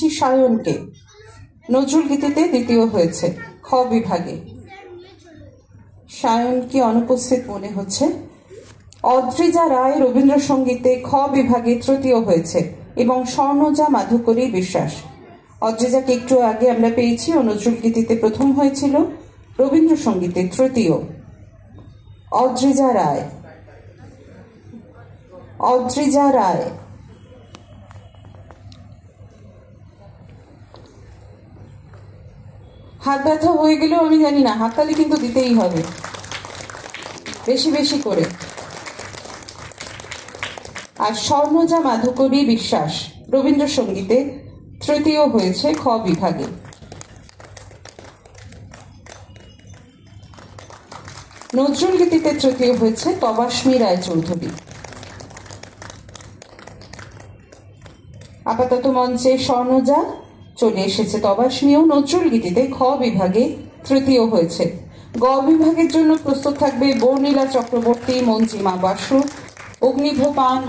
সায়নকে নজরুল গীতিতে দ্বিতীয় হয়েছে খ বিভাগে। সায়নকে অনুপস্থিত মনে হচ্ছে। অদ্রিজা রায় রবীন্দ্রসঙ্গীতে খ বিভাগে তৃতীয় হয়েছে এবং স্বর্ণজা মাধুকরী বিশ্বাস। অদ্রিজাকে একটু আগে আমরা পেয়েছি, ও নজরুল গীতিতে প্রথম হয়েছিল, রবীন্দ্রসঙ্গীতে তৃতীয়। অদ্রিজা রায়, অদ্রিজা রায়। হাত ব্যথা হয়ে গেলেও আমি জানি না, হাততালি কিন্তু দিতেই হবে বেশি বেশি করে। আর স্বর্ণজা মাধুকরী বিশ্বাস রবীন্দ্রসঙ্গীতে তৃতীয় হয়েছে খ বিভাগে। নজরুল গীতিতে তৃতীয় হয়েছে তবাস্মী রায়চৌধুরী। আপাতত মঞ্চে স্বর্ণজা চলে এসেছে, তবাস্মীও নজরুল গীতিতে খ বিভাগে তৃতীয় হয়েছে। গ বিভাগের জন্য প্রস্তুত থাকবে বর্ণিলা চক্রবর্তী, মঞ্জিমা বাসু, অগ্নিভোপান,